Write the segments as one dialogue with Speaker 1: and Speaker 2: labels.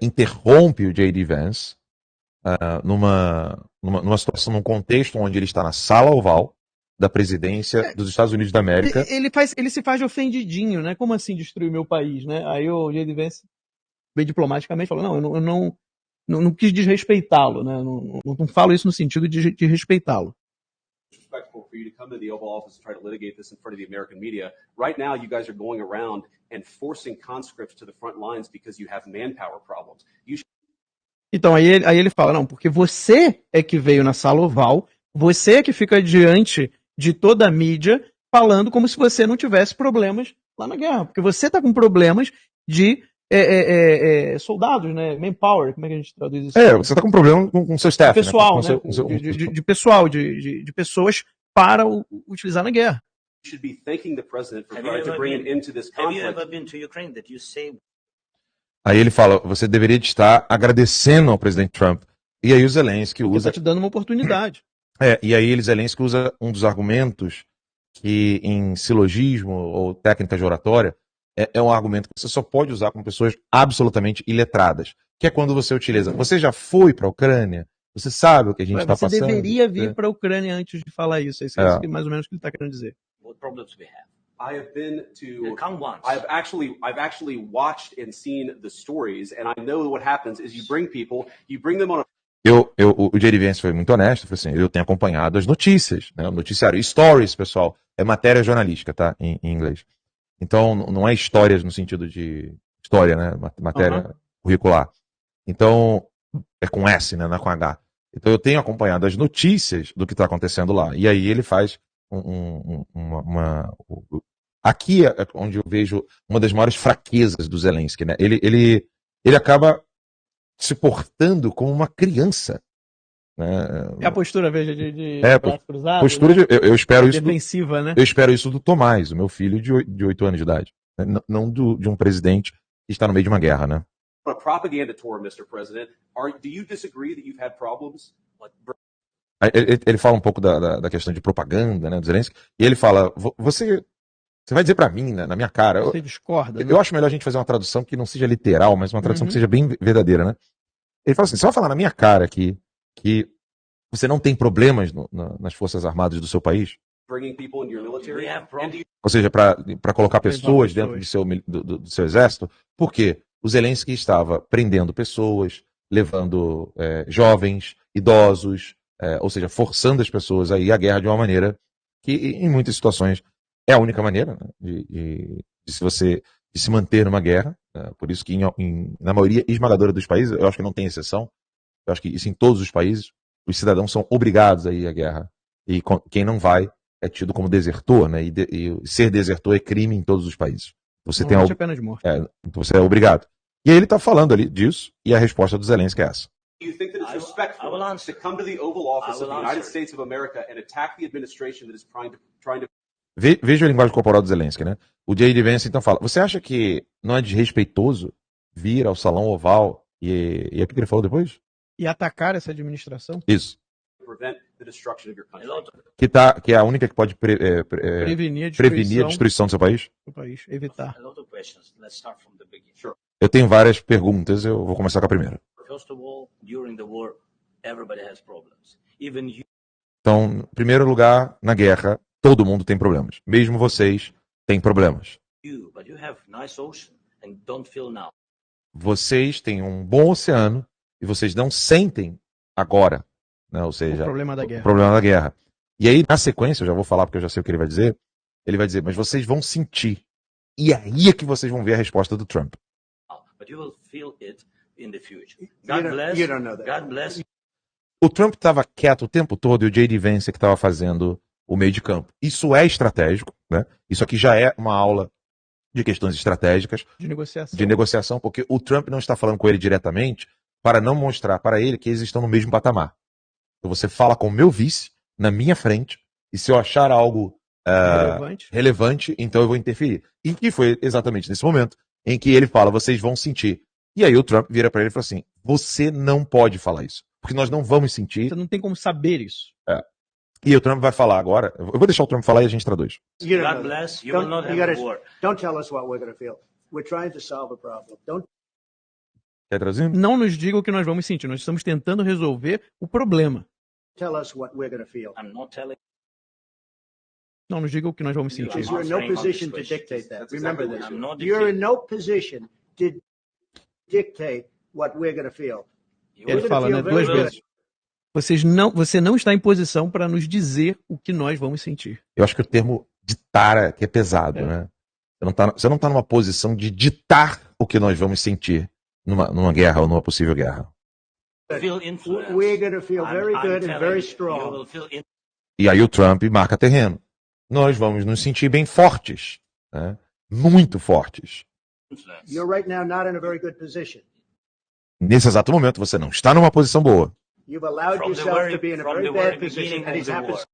Speaker 1: interrompe o J.D. Vance numa situação, num contexto onde ele está na sala oval da presidência dos Estados Unidos da América.
Speaker 2: Ele se faz de ofendidinho, né? Como assim destruir meu país, né? Aí o J.D. Vance, bem diplomaticamente, falou, eu não quis desrespeitá-lo, né? Não falo isso no sentido de respeitá-lo.
Speaker 3: Respectful for you to come to the Oval Office and try to litigate this in front of the American media. Right now, you guys are going around and forcing conscripts to the front lines because you have manpower problems.
Speaker 2: Então, aí ele fala, não, porque você é que veio na sala oval, você é que fica diante de toda a mídia falando como se você não tivesse problemas lá na guerra, porque você tá com problemas de soldados, né? Manpower, como é que a gente traduz isso?
Speaker 1: Você tá com problema com seu staff,
Speaker 2: pessoal,
Speaker 1: né?
Speaker 2: De pessoal, de pessoas para utilizar na guerra.
Speaker 3: You should be thanking the president for trying to bring it into this conflict.
Speaker 4: Have you ever been to Ukraine that you say?
Speaker 1: Aí ele fala, você deveria estar agradecendo ao presidente Trump. E aí o Zelensky usa...
Speaker 2: Ele tá te dando uma oportunidade.
Speaker 1: E aí o Zelensky usa um dos argumentos que em silogismo ou técnica de oratória é um argumento que você só pode usar com pessoas absolutamente iletradas. Que é quando você utiliza, você já foi para a Ucrânia? Você sabe o que a gente está passando?
Speaker 2: Você deveria vir para a Ucrânia antes de falar isso. É isso mais ou menos o que ele está querendo dizer.
Speaker 4: What problems we have?
Speaker 3: I have been to.
Speaker 4: Come once.
Speaker 3: I've actually watched and seen the stories, and I know what happens is you bring them on a.
Speaker 1: O J.D. Vance foi muito honesto, foi assim, eu tenho acompanhado as notícias, né, o noticiário, stories, pessoal, é matéria jornalística, tá, em inglês. Então, não é histórias no sentido de história, né, matéria curricular. Então, é com S, né, não é com H. Então, eu tenho acompanhado as notícias do que está acontecendo lá. E aí ele faz Aqui é onde eu vejo uma das maiores fraquezas do Zelensky, né? Ele acaba se portando como uma criança. Né?
Speaker 2: É a postura, veja, de braço cruzado.
Speaker 1: Postura
Speaker 2: né?
Speaker 1: eu espero isso.
Speaker 2: Defensiva, né?
Speaker 1: Eu espero isso do Tomás, o meu filho de 8 anos de idade. Né? Não de um presidente que está no meio de uma guerra, né?
Speaker 3: A propaganda tour, Mr. President. Do you disagree that you've had problems?
Speaker 1: Ele fala um pouco da questão de propaganda, né, do Zelensky, e ele fala, você vai dizer pra mim, né, na minha cara...
Speaker 2: Você discorda, né?
Speaker 1: Eu acho melhor a gente fazer uma tradução que não seja literal, mas uma tradução que seja bem verdadeira, né? Ele fala assim, você vai falar na minha cara aqui que você não tem problemas nas forças armadas do seu país? Ou seja, para colocar pessoas dentro do seu exército? Por quê? O Zelensky estava prendendo pessoas, levando jovens, idosos, ou seja, forçando as pessoas a ir à guerra de uma maneira que, em muitas situações, é a única maneira, né, de se manter numa guerra. Por isso que, na maioria esmagadora dos países, eu acho que não tem exceção, eu acho que isso em todos os países, os cidadãos são obrigados a ir à guerra. E quem não vai é tido como desertor, né, e ser desertor é crime em todos os países. Você tem
Speaker 2: a pena de morte.
Speaker 1: Então você é obrigado. E aí ele está falando ali disso, e a resposta do Zelensky é essa.
Speaker 3: Do you think that it's respectful to come to the Oval Office of the United States of America and attack the administration that is trying to...
Speaker 1: Veja a linguagem corporal do Zelensky, né? O J.D. Vance então fala, você acha que não é desrespeitoso vir ao Salão Oval e o que ele falou depois?
Speaker 2: E atacar essa administração?
Speaker 1: Isso.
Speaker 3: Prevent the destruction of your country.
Speaker 1: Que é a única que pode prevenir a destruição do seu país?
Speaker 2: Evitar.
Speaker 1: Eu tenho várias perguntas, eu vou começar com a primeira.
Speaker 4: First of all, during the war, everybody has problems. Even you.
Speaker 1: Então, em primeiro lugar, na guerra, todo mundo tem problemas. Mesmo vocês têm problemas.
Speaker 4: But you have nice ocean and don't feel now.
Speaker 1: Vocês têm um bom oceano e vocês não sentem agora, né? Ou seja,
Speaker 2: o problema
Speaker 1: da guerra. E aí, na sequência, eu já vou falar porque eu já sei o que ele vai dizer. Ele vai dizer, mas vocês vão sentir. E aí é que vocês vão ver a resposta do Trump.
Speaker 4: But you will feel it in the future. God bless.
Speaker 1: O Trump estava quieto o tempo todo e o J.D. Vance que estava fazendo o meio de campo. Isso é estratégico, né? Isso aqui já é uma aula de questões estratégicas.
Speaker 2: De
Speaker 1: negociação, porque o Trump não está falando com ele diretamente para não mostrar para ele que eles estão no mesmo patamar. Então você fala com o meu vice na minha frente e se eu achar algo relevante, então eu vou interferir. E que foi exatamente nesse momento em que ele fala, vocês vão sentir. E aí o Trump vira para ele e fala assim, você não pode falar isso, porque nós não vamos sentir.
Speaker 2: Você não tem como saber isso.
Speaker 1: E o Trump vai falar agora, eu vou deixar o Trump falar e a gente traduz.
Speaker 4: God bless, you will not have a war.
Speaker 5: Don't tell us what we're going to feel. We're trying to solve a problem.
Speaker 1: Quer traduzir?
Speaker 2: Não nos diga o que nós vamos sentir. Nós estamos tentando resolver o problema.
Speaker 5: Tell us what we're going to feel.
Speaker 4: I'm not telling
Speaker 2: Não nos diga o que nós vamos
Speaker 4: you.
Speaker 2: sentir.
Speaker 5: Because you're in no position to dictate that.
Speaker 3: That's
Speaker 5: Remember
Speaker 3: exactly
Speaker 5: this.
Speaker 3: what
Speaker 4: I'm not
Speaker 5: You're in
Speaker 4: dictating.
Speaker 5: no position to dictate what we're going to feel.
Speaker 4: You
Speaker 2: Ele
Speaker 4: will
Speaker 2: fala, né,
Speaker 5: feel
Speaker 2: duas
Speaker 5: very
Speaker 2: vezes. Você não está em posição para nos dizer o que nós vamos sentir.
Speaker 1: Eu acho que o termo ditar aqui é pesado, né? Você não está numa posição de ditar o que nós vamos sentir numa guerra ou numa possível guerra.
Speaker 4: feel influence.
Speaker 5: We're going to feel very
Speaker 4: I'm
Speaker 5: good and
Speaker 4: telling
Speaker 5: very
Speaker 4: you, you
Speaker 5: strong.
Speaker 4: will feel
Speaker 1: E aí o Trump marca terreno. Nós vamos nos sentir bem fortes, né? Muito fortes.
Speaker 4: influence.
Speaker 5: You're right now not in a very good position.
Speaker 1: Nesse exato momento, você não está numa posição boa.
Speaker 5: You've allowed
Speaker 4: From the
Speaker 5: yourself to be in a
Speaker 4: from
Speaker 5: very
Speaker 4: the
Speaker 5: bad
Speaker 4: very
Speaker 5: position,
Speaker 4: beginning
Speaker 5: and
Speaker 4: of
Speaker 5: he's
Speaker 4: the
Speaker 5: happened.
Speaker 4: war.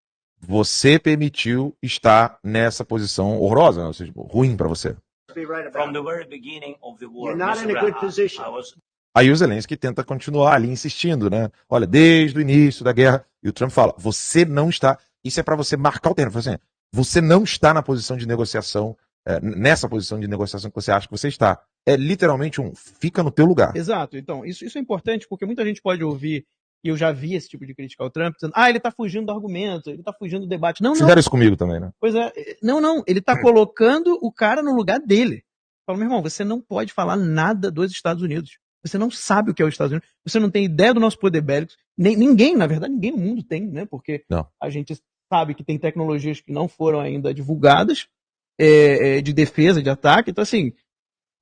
Speaker 1: Você permitiu estar nessa posição horrorosa, né? Ou seja, ruim para você.
Speaker 5: To be right
Speaker 4: From
Speaker 5: about
Speaker 4: the
Speaker 5: it.
Speaker 4: very beginning of the war,
Speaker 5: You're not
Speaker 4: Mr.
Speaker 5: in a good
Speaker 4: Graham,
Speaker 5: position.
Speaker 4: I was
Speaker 1: Aí o Zelensky tenta continuar ali insistindo, né? Olha, desde o início da guerra, e o Trump fala, você não está, isso é para você marcar o terreno, fala assim, você não está na posição de negociação, nessa posição de negociação que você acha que você está. É literalmente fica no teu lugar.
Speaker 2: Exato. Então, isso é importante porque muita gente pode ouvir, e eu já vi esse tipo de crítica ao Trump, dizendo, ele tá fugindo do argumento, ele tá fugindo do debate. Não, não.
Speaker 1: Fizeram isso comigo também, né?
Speaker 2: Pois é. Não. Ele tá colocando o cara no lugar dele. Fala, meu irmão, você não pode falar nada dos Estados Unidos. Você não sabe o que é os Estados Unidos. Você não tem ideia do nosso poder bélico. Ninguém, na verdade, ninguém no mundo tem, né? Porque
Speaker 1: Não.
Speaker 2: a gente sabe que tem tecnologias que não foram ainda divulgadas de defesa, de ataque. Então, assim.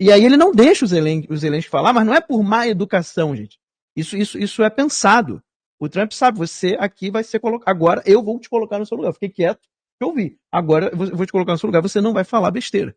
Speaker 2: E aí ele não deixa os Zelensky falar, mas não é por má educação, gente. Isso é pensado. O Trump sabe, você aqui vai ser colocado. Agora eu vou te colocar no seu lugar. Fiquei quieto, te ouvi. Agora eu vou te colocar no seu lugar. Você não vai falar besteira.